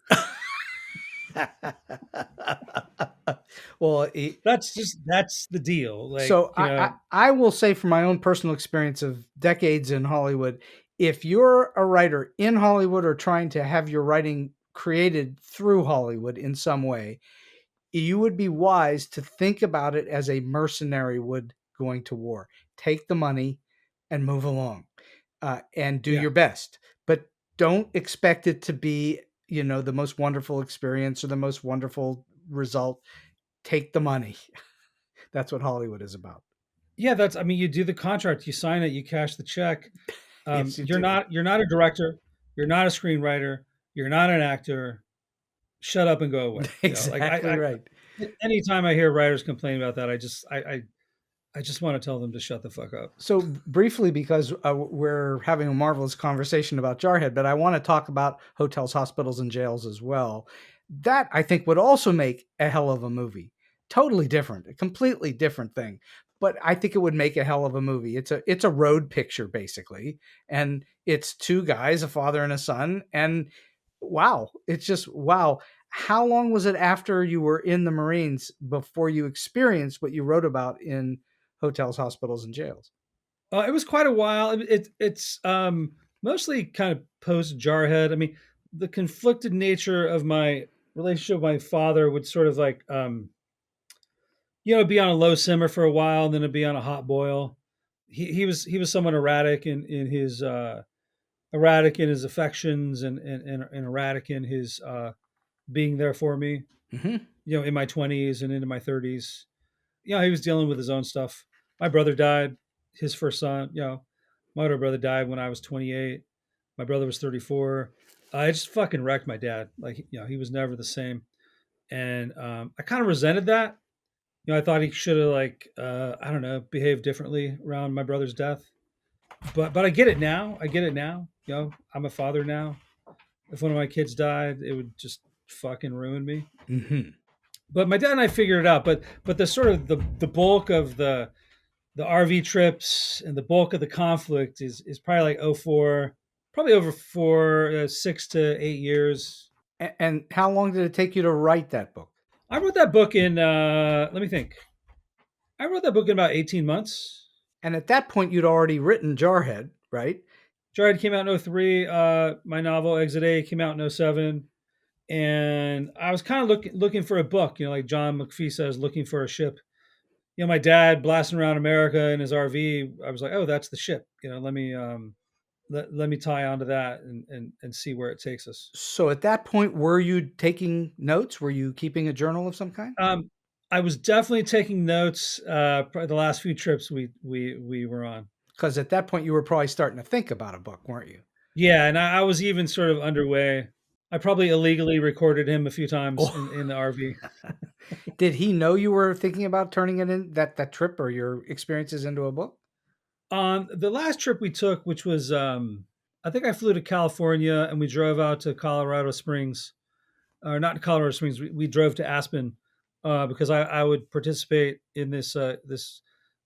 Well, that's the deal. Like, so I will say from my own personal experience of decades in Hollywood, if you're a writer in Hollywood or trying to have your writing created through Hollywood in some way, you would be wise to think about it as a mercenary would going to war. Take the money and move along. and do Yeah. your best, but don't expect it to be, the most wonderful experience or the most wonderful result. Take the money. That's what Hollywood is about. Yeah, I mean, you do the contract, you sign it, you cash the check. Yes, you do. You're not a director, you're not a screenwriter, you're not an actor. Shut up and go away. Exactly right. Anytime I hear writers complain about that, I just want to tell them to shut the fuck up. So briefly, because we're having a marvelous conversation about Jarhead, but I want to talk about hotels, hospitals, and jails as well. That I think would also make a hell of a movie. Totally different, a completely different thing. But I think it would make a hell of a movie. It's a road picture basically, and it's two guys, a father and a son, and wow, it's just wow. How long was it after you were in the Marines before you experienced what you wrote about in hotels, hospitals, and jails? It was quite a while. It's mostly kind of post Jarhead. I mean, the conflicted nature of my relationship with my father would sort of like be on a low simmer for a while, and then it'd be on a hot boil. He was somewhat erratic in his affections and erratic in his being there for me. Mm-hmm. In my 20s and into my 30s. He was dealing with his own stuff. My brother died, his first son. My older brother died when I was 28. My brother was 34. I just fucking wrecked my dad. Like, he was never the same. And I kind of resented that. I thought he should have I don't know, behaved differently around my brother's death. But I get it now. I get it now. I'm a father now. If one of my kids died, it would just fucking ruin me. Mm-hmm. But my dad and I figured it out. But the sort of the bulk of the RV trips and the bulk of the conflict is probably like '04, probably over 6 to 8 years. And how long did it take you to write that book? I wrote that book in let me think. I wrote that book in about 18 months. And at that point, you'd already written Jarhead, right? Jarhead came out in '03. My novel Exit A came out in '07. And I was kind of looking for a book, like John McPhee says, looking for a ship. My dad blasting around America in his RV. I was like, oh, that's the ship. Let me let me tie onto that and see where it takes us. So at that point, were you taking notes? Were you keeping a journal of some kind? I was definitely taking notes. The last few trips we were on. Because at that point, you were probably starting to think about a book, weren't you? Yeah, and I was even sort of underway. I probably illegally recorded him a few times in the RV. Did he know you were thinking about turning it in that trip or your experiences into a book? On the last trip we took, which was I think I flew to California and we drove out to Colorado Springs, or not Colorado Springs. We drove to Aspen because I would participate in this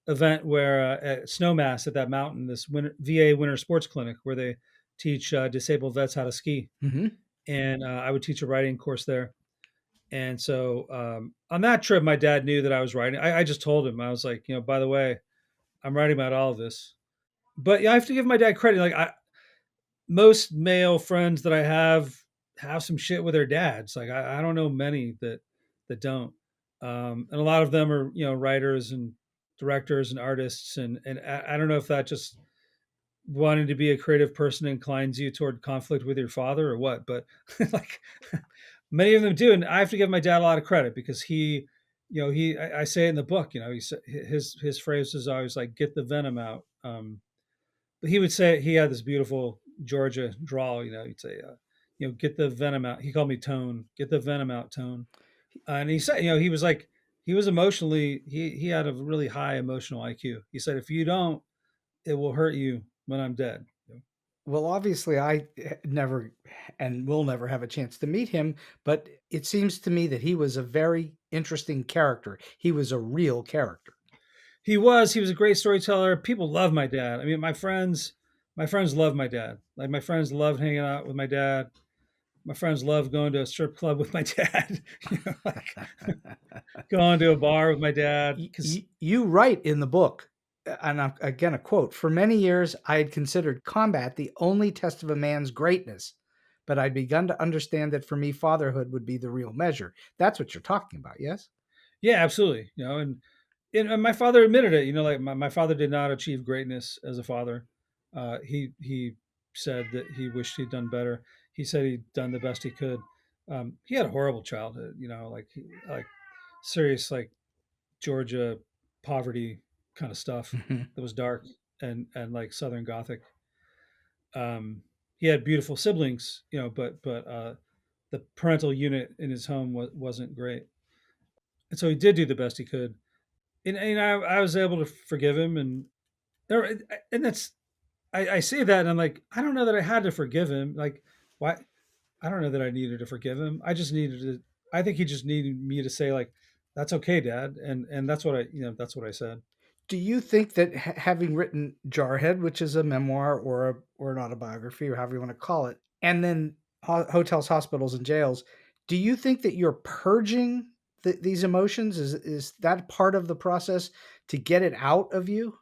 event where at Snowmass at that mountain, this VA winter sports clinic where they teach disabled vets how to ski, Mm-hmm. and I would teach a writing course there. And so on that trip, my dad knew that I was writing. I just told him, I was like, by the way, I'm writing about all of this. But yeah, I have to give my dad credit. Like most male friends that I have some shit with their dads. Like I don't know many that don't. And a lot of them are writers and directors and artists, and I don't know if that just wanting to be a creative person inclines you toward conflict with your father or what, but like many of them do. And I have to give my dad a lot of credit because I say it in the book, his phrase is always like, get the venom out. But he would say, he had this beautiful Georgia drawl, he'd say, get the venom out. He called me Tone, get the venom out, Tone. And he said, he was emotionally, he had a really high emotional IQ. He said, if you don't, it will hurt you when I'm dead. Well, obviously, I never and will never have a chance to meet him, but it seems to me that he was a very interesting character. He was a real character. He was a great storyteller. People love my dad. I mean, my friends love my dad. Like my friends loved hanging out with my dad. My friends love going to a strip club with my dad. Like going to a bar with my dad. You write in the book, and again, a quote, for many years, I had considered combat the only test of a man's greatness, but I'd begun to understand that for me, fatherhood would be the real measure. That's what you're talking about, yes? Yeah, absolutely. And my father admitted it, like my father did not achieve greatness as a father. He said that he wished he'd done better. He said he'd done the best he could. He had a horrible childhood, like serious like Georgia poverty kind of stuff Mhm. that was dark and like Southern Gothic. He had beautiful siblings, but the parental unit in his home wasn't great, and so he did do the best he could. And I was able to forgive him, and there, and that's I say that, and I'm like, I don't know that I had to forgive him. Like, why? I don't know that I needed to forgive him. I just needed to. I think he just needed me to say like, "That's okay, Dad," and that's what that's what I said. Do you think that having written Jarhead, which is a memoir or an autobiography or however you want to call it, and then hotels, hospitals, and jails, do you think that you're purging these emotions? Is that part of the process to get it out of you?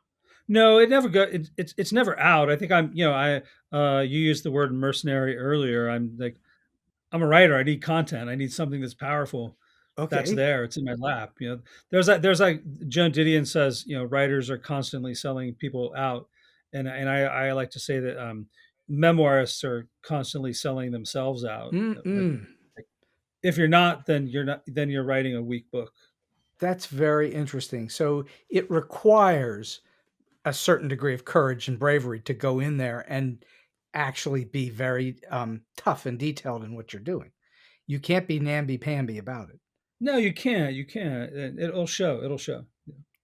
No, it never got. It's never out. I think I'm. You used the word mercenary earlier. I'm like, I'm a writer. I need content. I need something that's powerful. That's Okay. there. It's in my lap. There's like Joan Didion says. Writers are constantly selling people out, and I like to say that memoirists are constantly selling themselves out. Mm-mm. If you're not, then you're not. Then you're writing a weak book. That's very interesting. So it requires a certain degree of courage and bravery to go in there and actually be very tough and detailed in what you're doing. You can't be namby-pamby about it. No, you can't. You can't. It'll show. It'll show.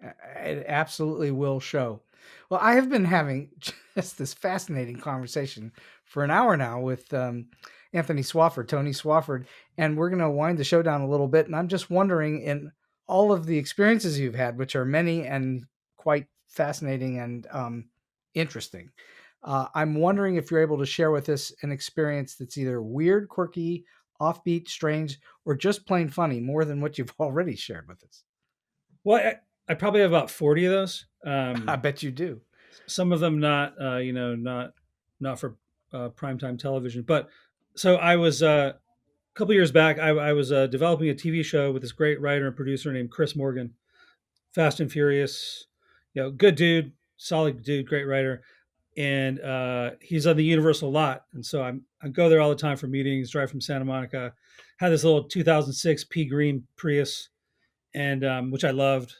It absolutely will show. Well, I have been having just this fascinating conversation for an hour now with Anthony Swofford, Tony Swofford, and we're going to wind the show down a little bit. And I'm just wondering, in all of the experiences you've had, which are many and quite fascinating and interesting, I'm wondering if you're able to share with us an experience that's either weird, quirky, offbeat, strange, or just plain funny, more than what you've already shared with us. Well, I probably have about 40 of those. I bet you do. Some of them not, not for primetime television. But so I was a couple years back. I was developing a TV show with this great writer and producer named Chris Morgan. Fast and Furious, good dude, solid dude, great writer, and he's on the Universal lot, and so I go there all the time for meetings. Drive from Santa Monica, had this little 2006 pea green Prius, and which I loved.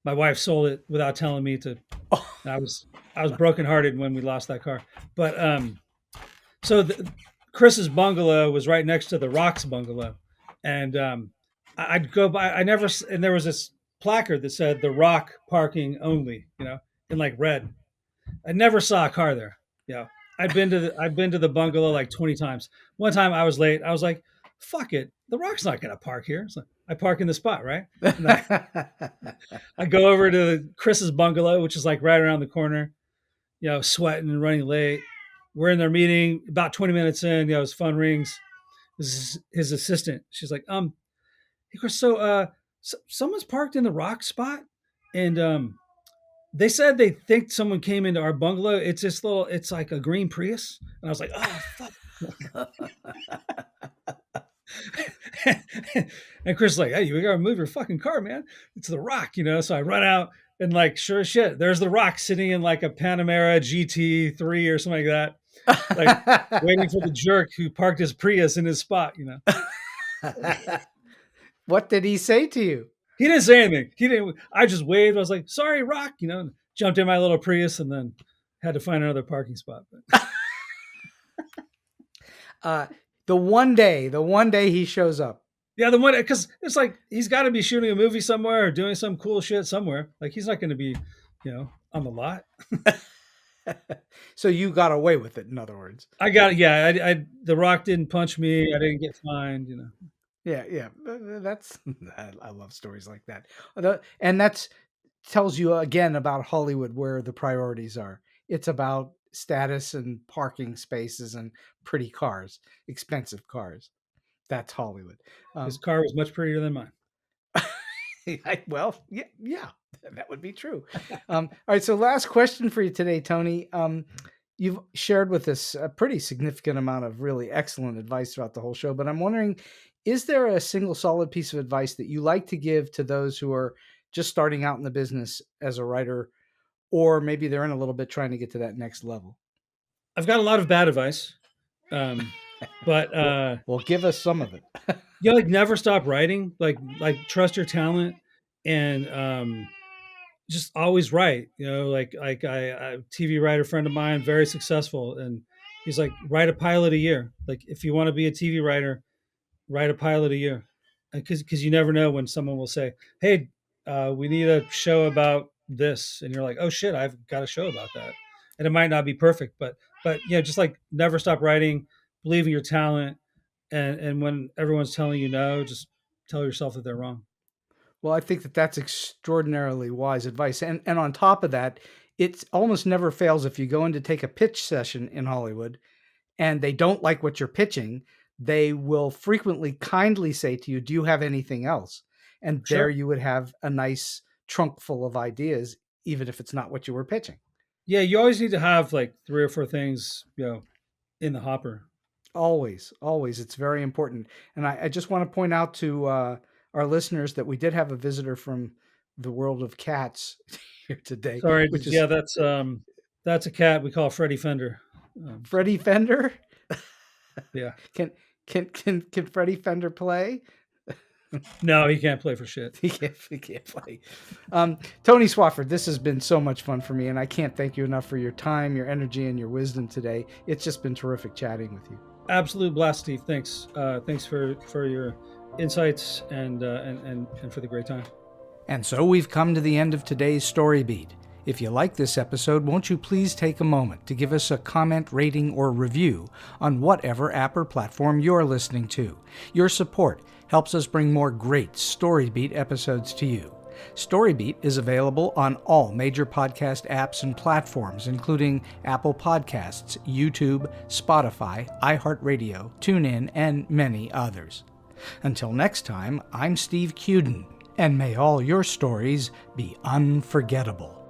My wife sold it without telling me to. Oh, I was brokenhearted when we lost that car. But so Chris's bungalow was right next to the Rock's bungalow, and I'd go by. I never and there was this placard that said "The Rock parking only," in like red. I never saw a car there. I've been to the bungalow like 20 times. One time I was late. I was like, "Fuck it, The Rock's not gonna park here." So I park in the spot, right? And I go over to Chris's bungalow, which is like right around the corner, sweating and running late. We're in their meeting about 20 minutes in, his phone rings. This is his assistant. She's like, hey, Chris, so someone's parked in the Rock spot, and they said they think someone came into our bungalow. It's like a green Prius. And I was like, oh, fuck. And Chris is like, hey, you gotta move your fucking car, man. It's the Rock, So I run out and like, sure as shit, there's the Rock sitting in like a Panamera GT3 or something like that, like waiting for the jerk who parked his Prius in his spot, What did he say to you? He didn't say anything. He didn't. I just waved. I was like, sorry, Rock, jumped in my little Prius and then had to find another parking spot. The one day he shows up. Yeah, the one, because it's like he's got to be shooting a movie somewhere or doing some cool shit somewhere. Like he's not going to be, on the lot. So you got away with it, in other words. I got it. Yeah, the Rock didn't punch me. I didn't get fined. Yeah. That's I love stories like that, and that's tells you again about Hollywood, where the priorities are. It's about status and parking spaces and pretty cars, expensive cars. That's Hollywood. His car was much prettier than mine. Well, yeah, that would be true. All right, so last question for you today, Tony. You've shared with us a pretty significant amount of really excellent advice throughout the whole show, but I'm wondering, is there a single solid piece of advice that you like to give to those who are just starting out in the business as a writer or maybe they're in a little bit trying to get to that next level? I've got a lot of bad advice, but Well, give us some of it. yeah, like never stop writing. Like trust your talent, and just always write. Like a TV writer friend of mine, very successful, and he's like, write a pilot a year. Like if you want to be a TV writer, write a pilot a year, because you never know when someone will say, "Hey, we need a show about this," and you're like, "Oh shit, I've got a show about that," and it might not be perfect, but just like never stop writing, believe in your talent, and when everyone's telling you no, just tell yourself that they're wrong. Well, I think that that's extraordinarily wise advice. And on top of that, it almost never fails if you go in to take a pitch session in Hollywood and they don't like what you're pitching, they will frequently kindly say to you, "Do you have anything else?" And Sure. there you would have a nice trunk full of ideas, even if it's not what you were pitching. Yeah, you always need to have like 3 or 4 things, in the hopper. Always, always. It's very important. And I just want to point out to our listeners that we did have a visitor from the world of cats here today, Sorry, which is yeah, that's a cat we call Freddie Fender. Freddie Fender. Yeah. Can Freddie Fender play? No, he can't play for shit. He can't play. Tony Swofford, this has been so much fun for me, and I can't thank you enough for your time, your energy, and your wisdom today. It's just been terrific chatting with you. Absolute blast, Steve. Thanks. Thanks for your insights and for the great time. And so we've come to the end of today's Story Beat. If you like this episode, won't you please take a moment to give us a comment, rating, or review on whatever app or platform you're listening to. Your support helps us bring more great Story Beat episodes to you. Story Beat is available on all major podcast apps and platforms, including Apple Podcasts, YouTube, Spotify, iHeartRadio, TuneIn, and many others. Until next time, I'm Steve Cuden, and may all your stories be unforgettable.